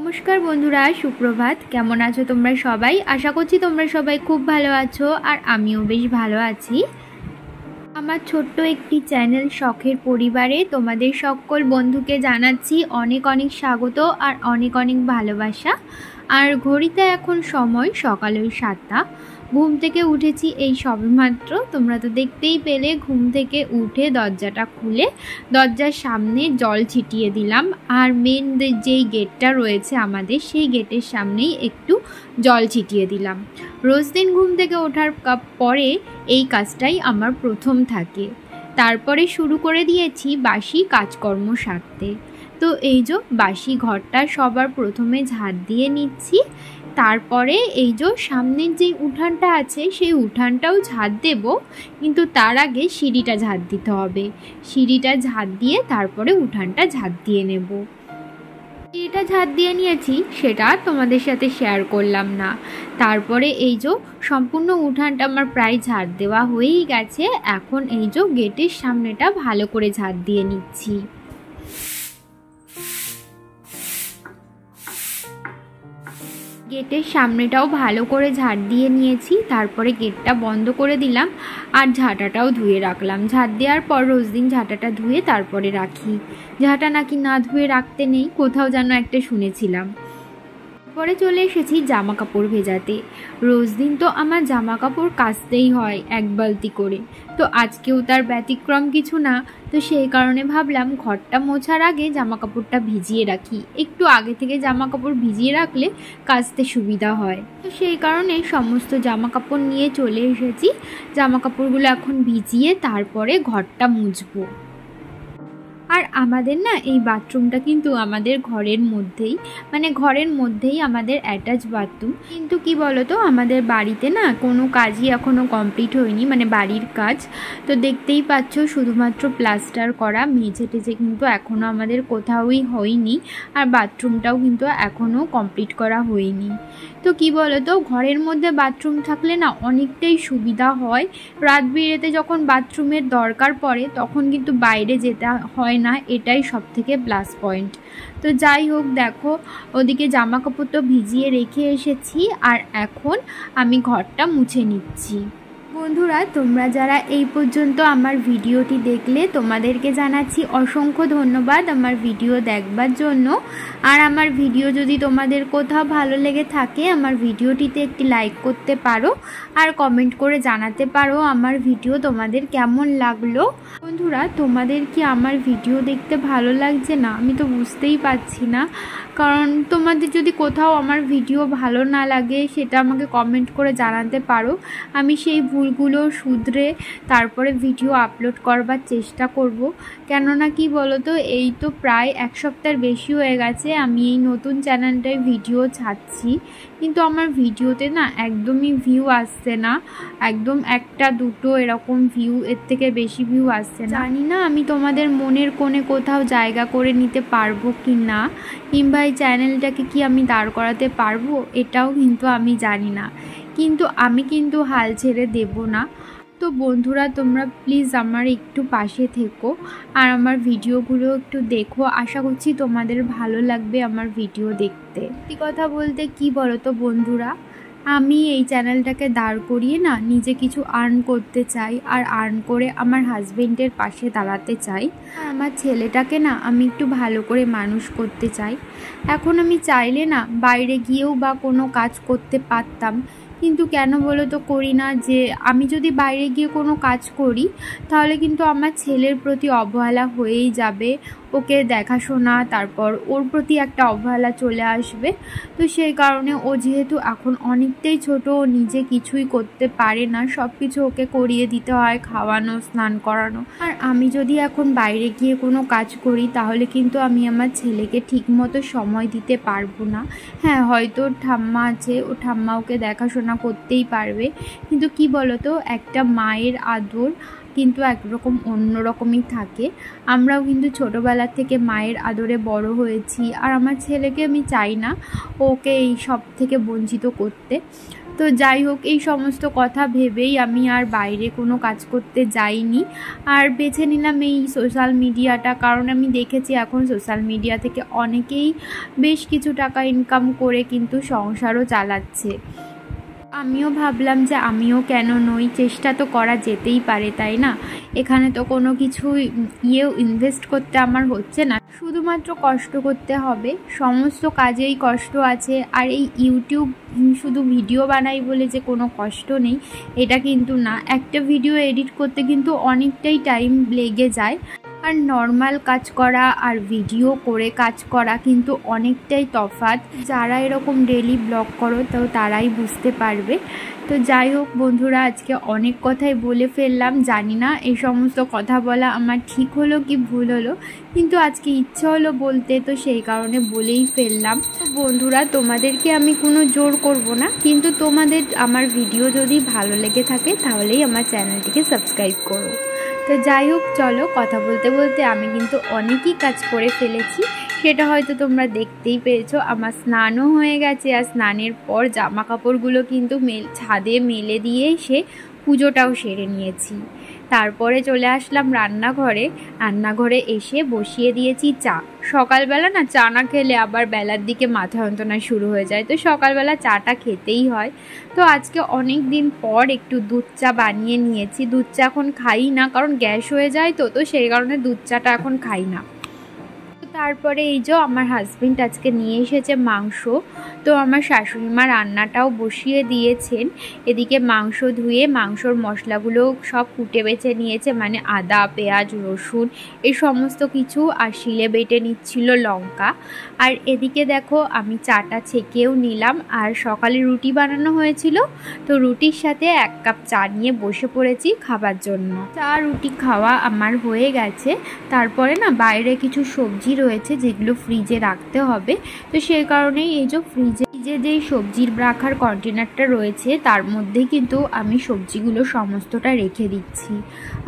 नमस्कार बंधुरा सुप्रभात केमन आछो तोमरा सबाई। आशा करछि तोमरा सबाई खूब भालो आछो और आमिओ बेश भालो आछि। आमार छोट्ट एकटी चैनल शखेर परिवारे तोमादेर सकल बंधुके जानाच्छि अनेक अनेक स्वागत और अनेक अनेक भालोबासा। और घड़ीते एखन समय सकाल 7टा। घुम थेके उठेछि এই সবেমাত্র। তোমরা তো দেখতেই পেলে ঘুম থেকে উঠে দরজাটা খুলে দরজার সামনে জল ছিটিয়ে দিলাম। আর মেন যেই গেটটা রয়েছে আমাদের সেই গেটের সামনেই একটু জল ছিটিয়ে দিলাম। রোজ দিন ঘুম থেকে ওঠার পরে এই কাজটাই আমার প্রথম থাকে। তারপরে শুরু করে দিয়েছি বাসি কাজকর্ম সারতে। তো এই যে বাসি ঘরটা সবার প্রথমে ঝাড় দিয়ে নিচ্ছি। তারপরে এই যে সামনের যে উঠানটা আছে সেই উঠানটাও ঝাড় দেব, কিন্তু তার আগে সিঁড়িটা ঝাড় দিতে হবে। সিঁড়িটা ঝাড় দিয়ে তারপরে উঠানটা ঝাড় দিয়ে নেব। সিঁড়িটা ঝাড় দিয়ে নিয়েছি, সেটা তোমাদের সাথে শেয়ার করলাম না। তারপরে এই যে সম্পূর্ণ উঠানটা আমার প্রায় ঝাড় দেওয়া হয়েই গেছে। এখন এই যে গেটের সামনেটা ভালো করে ঝাড় দিয়ে নিচ্ছি। गेटर सामनेटाও ভালো করে ঝাড় দিয়ে নিয়েছি। তারপরে গেটটা বন্ধ করে দিলাম আর ঝাঁটাটাও ধুয়ে রাখলাম। ঝাড় দেওয়ার পর রোজ দিন ঝাঁটাটা ধুয়ে তারপরে রাখি। ঝাঁটা নাকি না ধুয়ে রাখতে নেই, কোথাও যেন একটা শুনেছিলাম। পরে চলে এসেছি জামা কাপড় ভেজাতে। রোজ দিন তো আমার জামা কাপড় কাচতেই হয় এক বালতি করে, তো আজকেও তার ব্যতিক্রম কিছু না। তো সেই কারণে ভাবলাম ঘরটা মোছার আগে জামা কাপড়টা ভিজিয়ে রাখি। একটু আগে থেকে জামা কাপড় ভিজিয়ে রাখলে কাচতে সুবিধা হয়। তো সেই কারণে সমস্ত জামা কাপড় নিয়ে চলে এসেছি। জামা কাপড়গুলো এখন ভিজিয়ে তারপরে ঘরটা মুছবো। আর আমাদের না এই বাথরুমটা কিন্তু আমাদের ঘরের মধ্যেই, মানে ঘরের মধ্যেই আমাদের অ্যাটাচ বাথরুম। কিন্তু কি বলতো, আমাদের বাড়িতে না কোনো কাজই এখনও কমপ্লিট হয়নি, মানে বাড়ির কাজ। তো দেখতেই পাচ্ছ শুধুমাত্র প্লাস্টার করা, মেঝে টেঝে কিন্তু এখনও আমাদের কোথাওই হয়নি। আর বাথরুমটাও কিন্তু এখনও কমপ্লিট করা হয়নি। তো কি বলতো, ঘরের মধ্যে বাথরুম থাকলে না অনেকটাই সুবিধা হয়। রাত বিরেতে যখন বাথরুমের দরকার পড়ে তখন কিন্তু বাইরে যেতে হয় না, এটাই সবথেকে প্লাস পয়েন্ট। তো যাই হোক, দেখো ওদিকে জামা কাপড় তো ভিজিয়ে রেখে এসেছি আর এখন আমি ঘরটা মুছে নিচ্ছি। বন্ধুরা, তোমরা যারা এই পর্যন্ত আমার ভিডিওটি দেখলে তোমাদেরকে জানাচ্ছি অসংখ্য ধন্যবাদ আমার ভিডিও দেখবার জন্য। আর আমার ভিডিও যদি তোমাদের কোথাও ভালো লেগে থাকে আমার ভিডিওটিতে একটি লাইক করতে পারো আর কমেন্ট করে জানাতে পারো আমার ভিডিও তোমাদের কেমন লাগলো। বন্ধুরা, তোমাদের কি আমার ভিডিও দেখতে ভালো লাগছে না? আমি তো বুঝতেই পারছি না। কারণ তোমাদের যদি কোথাও আমার ভিডিও ভালো না লাগে সেটা আমাকে কমেন্ট করে জানাতে পারো। আমি সেই ভুলগুলো শুধরে তারপরে ভিডিও আপলোড করবার চেষ্টা করব। কেননা কি বলো তো, এই তো প্রায় এক সপ্তাহের বেশি হয়ে গেছে আমি এই নতুন চ্যানেলটায় ভিডিও ছাড়ছি, কিন্তু আমার ভিডিওতে না একদমই ভিউ আসছে না। একদম একটা দুটো এরকম ভিউ, এর থেকে বেশি ভিউ আসছে না। জানি না আমি তোমাদের মনের কোণে কোথাও জায়গা করে নিতে পারবো কি না, কিংবা এই চ্যানেলটাকে কি আমি দাঁড় করাতে পারবো এটাও কিন্তু আমি জানি না। কিন্তু আমি কিন্তু হাল ছেড়ে দেব না। তো বন্ধুরা, তোমরা প্লিজ আমার একটু পাশে থেকো আর আমার ভিডিওগুলো একটু দেখো। আশা করছি তোমাদের ভালো লাগবে আমার ভিডিও দেখতে। সত্যি কথা বলতে কি বলো তো বন্ধুরা, আমি এই চ্যানেলটাকে দাঁড় করিয়ে না নিজে কিছু আর্ন করতে চাই, আর আর্ন করে আমার হাজবেন্ডের পাশে দাঁড়াতে চাই। আর আমার ছেলেটাকে না আমি একটু ভালো করে মানুষ করতে চাই। এখন আমি চাইলে না বাইরে গিয়েও বা কোনো কাজ করতে পারতাম, কিন্তু কেন বলো তো করি না। যে আমি যদি বাইরে গিয়ে কোনো কাজ করি তাহলে কিন্তু আমার ছেলের প্রতি অবহেলা হয়েই যাবে। ওকে দেখাশোনা, তারপর ওর প্রতি একটা অবহেলা চলে আসবে। তো সেই কারণে ও যেহেতু এখন অনেকটাই ছোট, ও নিজে কিছুই করতে পারে না, সব কিছু ওকে করিয়ে দিতে হয়, খাওয়ানো, স্নান করানো। আর আমি যদি এখন বাইরে গিয়ে কোনো কাজ করি তাহলে কিন্তু আমি আমার ছেলেকে ঠিকমতো সময় দিতে পারবো না। হ্যাঁ, হয়তো ওর ঠাম্মা আছে, ও ঠাম্মা ওকে দেখাশোনা করতেই পারবে, কিন্তু কি বলতো, একটা মায়ের আদর কিন্তু একরকম অন্যরকমই থাকে। আমরাও কিন্তু ছোটোবেলা থেকে মায়ের আদরে বড় হয়েছি, আর আমার ছেলেকে আমি চাই না ওকে এই সব থেকে বঞ্চিত করতে। তো যাই হোক, এই সমস্ত কথা ভেবেই আমি আর বাইরে কোনো কাজ করতে যাইনি, আর বেছে নিলাম এই সোশ্যাল মিডিয়াটা। কারণ আমি দেখেছি এখন সোশ্যাল মিডিয়া থেকে অনেকেই বেশ কিছু টাকা ইনকাম করে কিন্তু সংসারও চালাচ্ছে। আমিও ভাবলাম যে আমিও কেন নই, চেষ্টা তো করা যেতেই পারে, তাই না? এখানে তো কোনো কিছু ইনভেস্ট করতে আমার হচ্ছে না, শুধুমাত্র কষ্ট করতে হবে। সমস্ত কাজেই কষ্ট আছে, আর এই ইউটিউব শুধু ভিডিও বানাই বলে যে কোনো কষ্ট নেই এটা কিন্তু না। একটা ভিডিও এডিট করতে কিন্তু অনেকটাই টাইম লেগে যায়, আর নর্মাল কাজ করা আর ভিডিও করে কাজ করা কিন্তু অনেকটাই তফাৎ। যারা এরকম ডেলি ব্লগ করো তো তারাই বুঝতে পারবে। তো যাই হোক বন্ধুরা, আজকে অনেক কথাই বলে ফেললাম, জানি না এই সমস্ত কথা বলা আমার ঠিক হলো কি ভুল হলো, কিন্তু আজকে ইচ্ছে হলো বলতে, তো সেই কারণে বলেই ফেললাম। তো বন্ধুরা, তোমাদেরকে আমি কোনো জোর করব না, কিন্তু তোমাদের আমার ভিডিও যদি ভালো লেগে থাকে তাহলেই আমার চ্যানেলটিকে সাবস্ক্রাইব করো। তো যাই হোক, চলো, কথা বলতে বলতে আমি কিন্তু অনেকই কাজ করে ফেলেছি, সেটা হয়তো তোমরা দেখতেই পেয়েছো। আমার স্নানও হয়ে গেছে, আর স্নানের পর জামা কাপড়গুলো কিন্তু ছাদে মেলে দিয়ে এসে পুজোটাও সেরে নিয়েছি। তারপরে চলে আসলাম রান্নাঘরে এসে বসিয়ে দিয়েছি চা। সকালবেলা না চা না খেলে আবার বেলার দিকে মাথা যন্ত্রণা শুরু হয়ে যায়, তো সকালবেলা চাটা খেতেই হয়। তো আজকে অনেক দিন পর একটু দুধ চা বানিয়ে নিয়েছি। দুধ চা এখন খাই না, কারণ গ্যাস হয়ে যায়, তো সেই কারণে দুধ চাটা এখন খাই না। তারপরে এই যে আমার হাজবেন্ড আজকে নিয়ে এসেছে মাংস, তো আমার শাশুড়ি মা রান্নাটাও বসিয়ে দিয়েছেন। এদিকে মাংস ধুয়ে মাংসর মশলাগুলো সব কুটে বেছে নিয়েছে, মানে আদা, পেঁয়াজ, রসুন এই সমস্ত কিছু, আর শিলে বেটে নিচ্ছিল লঙ্কা। আর এদিকে দেখো আমি চাটা ছেঁকেও নিলাম, আর সকালে রুটি বানানো হয়েছিল, তো রুটির সাথে 1 কাপ চা নিয়ে বসে পড়েছি খাবার জন্য। চা রুটি খাওয়া আমার হয়ে গেছে। তারপরে না বাইরে কিছু সবজি রয়েছে যেগুলো ফ্রিজে রাখতে হবে, তো সেই কারণেই এই যে ফ্রিজে যেই সবজির রাখার কন্টেনারটা রয়েছে তার মধ্যে কিন্তু আমি সবজিগুলো সমস্তটা রেখে দিচ্ছি।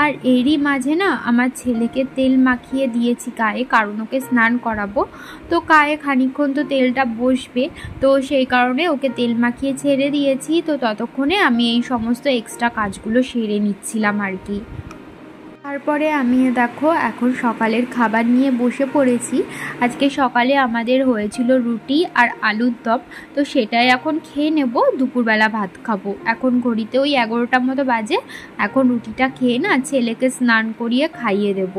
আর এরই মাঝে না আমার ছেলেকে তেল মাখিয়ে দিয়েছি গায়ে, কারণ ওকে স্নান করাবো, তো গায়ে খানিকক্ষণ তো তেলটা বসবে, তো সেই কারণে ওকে তেল মাখিয়ে ছেড়ে দিয়েছি। তো ততক্ষণে আমি এই সমস্ত এক্সট্রা কাজগুলো সেরে নিচ্ছিলাম আর কি। তারপরে আমি দেখো এখন সকালের খাবার নিয়ে বসে পড়েছি। আজকে সকালে আমাদের হয়েছিল রুটি আর আলুর দম, তো সেটাই এখন খেয়ে নেব। দুপুরবেলা ভাত খাবো। এখন ঘড়িতে ওই 11টার মতো বাজে। এখন রুটিটা খেয়ে না ছেলেকে স্নান করিয়ে খাইয়ে দেব।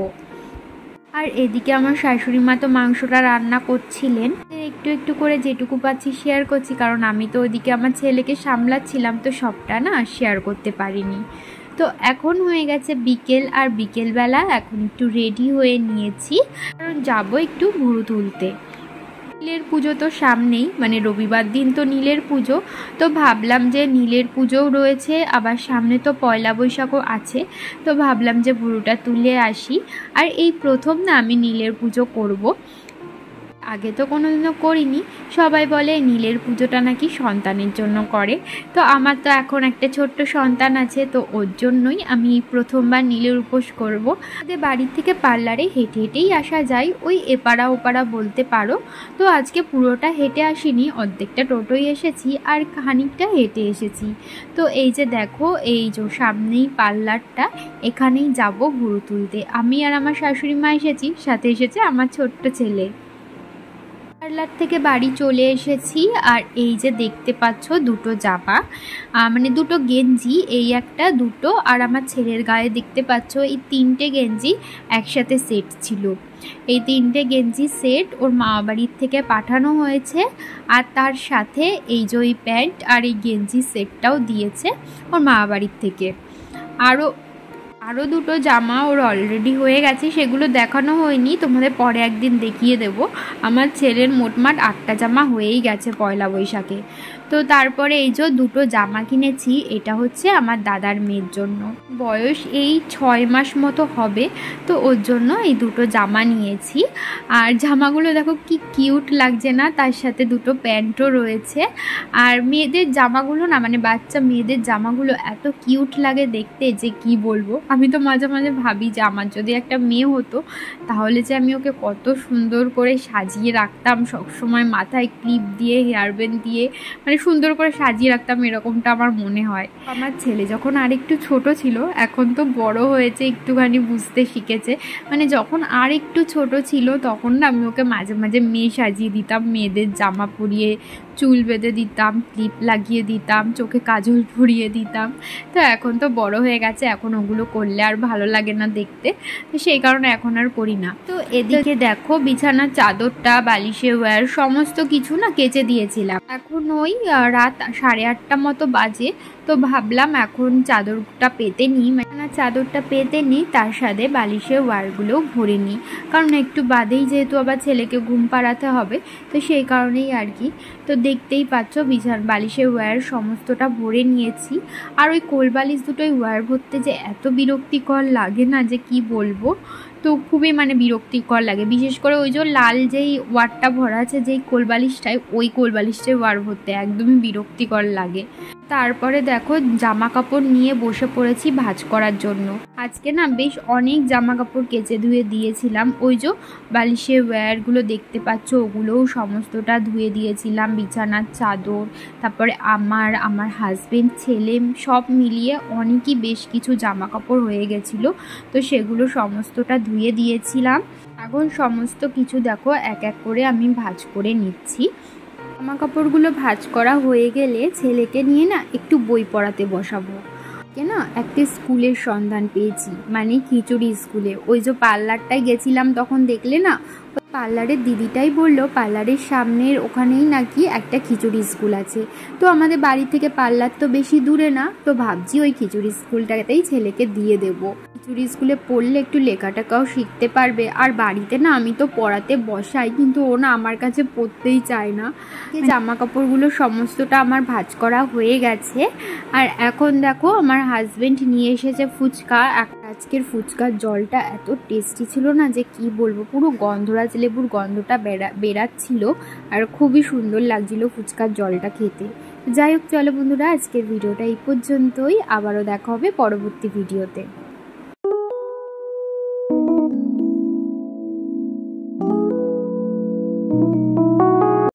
আর এদিকে আমার শাশুড়ি মা তো মাংসটা রান্না করছিলেন। একটু একটু করে যেটুকু পাচ্ছি শেয়ার করছি, কারণ আমি তো ওইদিকে আমার ছেলেকে সামলাচ্ছিলাম, তো সবটা না শেয়ার করতে পারিনি। তো এখন হয়ে গেছে বিকেল, আর বিকেলবেলা এখন একটু রেডি হয়ে নিয়েছি, কারণ যাবো একটু ভুরু তুলতে। নীলের পুজো তো সামনেই, মানে রবিবার দিন তো নীলের পুজো, তো ভাবলাম যে নীলের পুজোও রয়েছে, আবার সামনে তো পয়লা বৈশাখও আছে, তো ভাবলাম যে ভুরুটা তুলে আসি। আর এই প্রথম না আমি নীলের পুজো করব, আগে তো কোনোদিনও করিনি। সবাই বলে নীলের পুজোটা নাকি সন্তানের জন্য করে, তো আমার তো এখন একটা ছোট্ট সন্তান আছে, তো ওর জন্যই আমি প্রথমবার নীলের উপোস করব। আমাদের বাড়ির থেকে পার্লারে হেঁটে হেঁটেই আসা যায়, ওই এপাড়া ওপাড়া বলতে পারো। তো আজকে পুরোটা হেঁটে আসিনি, অর্ধেকটা টোটোই এসেছি আর খানিকটা হেঁটে এসেছি। তো এই যে দেখো, এই যে সামনেই পার্লারটা, এখানেই যাব ভুরু তুলতে। আমি আর আমার শাশুড়ি মা এসেছি, সাথে এসেছে আমার ছোট্ট ছেলে। পার্লার থেকে বাড়ি চলে এসেছি, আর এই যে দেখতে পাচ্ছ দুটো জামা, মানে দুটো গেঞ্জি, এই একটা দুটো, আর আমার ছেলের গায়ে দেখতে পাচ্ছ এই 3টে গেঞ্জি একসাথে সেট ছিল। এই 3টে গেঞ্জি সেট ওর মা বাড়ির থেকে পাঠানো হয়েছে, আর তার সাথে এই যে ওই প্যান্ট আর এই গেঞ্জি সেটটাও দিয়েছে ওর মা বাড়ির থেকে। আরও দুটো জামা ওর অলরেডি হয়ে গেছে, সেগুলো দেখানো হয়নি, তোমাদের পরে একদিন দেখিয়ে দেব। আমার ছেলের মোটমাট 8টা জামা হয়েই গেছে পয়লা বৈশাখে। তো তারপরে এই যে দুটো জামা কিনেছি, এটা হচ্ছে আমার দাদার মেয়ের জন্য, বয়স এই 6 মাস মতো হবে, তো ওর জন্য এই দুটো জামা নিয়েছি। আর জামাগুলো দেখো কি কিউট লাগছে না, তার সাথে দুটো প্যান্টও রয়েছে। আর মেয়েদের জামাগুলো না, মানে বাচ্চা মেয়েদের জামাগুলো এত কিউট লাগে দেখতে যে কি বলবো। আমি তো মাঝে মাঝে ভাবি যে আমার যদি একটা মেয়ে হতো তাহলে যে আমি ওকে কত সুন্দর করে সাজিয়ে রাখতাম, সবসময় মাথায় ক্লিপ দিয়ে, হেয়ার ব্যান্ড দিয়ে, মানে সুন্দর করে সাজিয়ে রাখতাম, এরকমটা আমার মনে হয়। আমার ছেলে যখন আর একটু ছোট ছিল, এখন তো বড় হয়েছে, একটুখানি বুঝতে শিখেছে, মানে যখন আর একটু ছোট ছিল তখন না আমি ওকে মাঝে মাঝে মেয়ে সাজিয়ে দিতাম, মেয়েদের জামা পরিয়ে চুল বেঁধে দিতাম, ক্লিপ লাগিয়ে দিতাম, চোখে কাজল পরিয়ে দিতাম। তো এখন তো বড় হয়ে গেছে, এখন ওগুলো করলে আর ভালো লাগে না দেখতে, তো সেই কারণে এখন আর করি না। তো এদিকে দেখো বিছানার চাদরটা, বালিশের ওয়্যার সমস্ত কিছু না কেচে দিয়েছিলাম। এখন ওই রাত 8:30 মতো বাজে, তো ভাবলাম এখন চাদরটা পেতে নিই, মানে চাদরটা পেতে নিই, তার সাথে বালিশের ওয়্যারগুলোও ভরে নিই, কারণ একটু বাদেই যেহেতু আবার ছেলেকে ঘুম পাড়াতে হবে, তো সেই কারণেই আর কি। তো দেখতেই পাচ্ছ বালিশের ওয়্যার সমস্তটা ভরে নিয়েছি। আর ওই কোল বালিশ দুটোই ওয়্যার ভরতে যে এত বিরক্তিকর লাগে না যে কি বলবো, তো খুবই মানে বিরক্তিকর লাগে। বিশেষ করে ওই যে লাল যেই ওয়্যারটা ভরা আছে যেই কোল বালিশটায়, ওই কোল বালিশটাই ওয়্যার ভরতে একদমই বিরক্তিকর লাগে। তারপরে দেখো জামা কাপড় নিয়ে বসে পড়েছি ভাঁজ করার জন্য। আজকে না বেশ অনেক জামা কাপড় কেচে ধুয়ে দিয়েছিলাম। ওই যে বালিশের ওয়্যারগুলো দেখতে পাচ্ছ, ওগুলোও সমস্তটা ধুয়ে দিয়েছিলাম, বিছানার চাদর, তারপরে আমার হাজবেন্ড, ছেলে সব মিলিয়ে অনেকই বেশ কিছু জামা কাপড় হয়ে গেছিলো, তো সেগুলো সমস্তটা ধুয়ে দিয়েছিলাম। এখন সমস্ত কিছু দেখো এক এক করে আমি ভাঁজ করে নিচ্ছি। জামা কাপড়গুলো ভাঁজ করা হয়ে গেলে ছেলেকে নিয়ে না একটু বই পড়াতে বসাবো। না একটা স্কুলের সন্ধান পেয়েছি, মানে খিচুড়ি স্কুলে। ওই যে পার্লারটায় গেছিলাম তখন দেখলে না, ওই পার্লারের দিদিটাই বললো পার্লারের সামনের ওখানেই নাকি একটা খিচুড়ি স্কুল আছে। তো আমাদের বাড়ি থেকে পার্লার তো বেশি দূরে না, তো ভাবছি ওই খিচুড়ি স্কুলটাতেই ছেলেকে দিয়ে দেবো। খিচুড়ি স্কুলে পড়লে একটু লেখাটাকাও শিখতে পারবে। আর বাড়িতে না আমি তো পড়াতে বসাই, কিন্তু ও না আমার কাছে পড়তেই চায় না। জামা কাপড়গুলো সমস্তটা আমার ভাঁজ করা হয়ে গেছে। আর এখন দেখো আমার হাজবেন্ড নিয়ে এসেছে ফুচকা। আজকের ফুচকার জলটা এত টেস্টি ছিল না যে কি বলবো, পুরো গন্ধরাজ লেবুর গন্ধটা বেরাচ্ছিল, আর খুবই সুন্দর লাগছিল ফুচকার জলটা খেতে। যাই হোক চলো বন্ধুরা, আজকের ভিডিওটা এই পর্যন্তই, আবারও দেখা হবে পরবর্তী ভিডিওতে।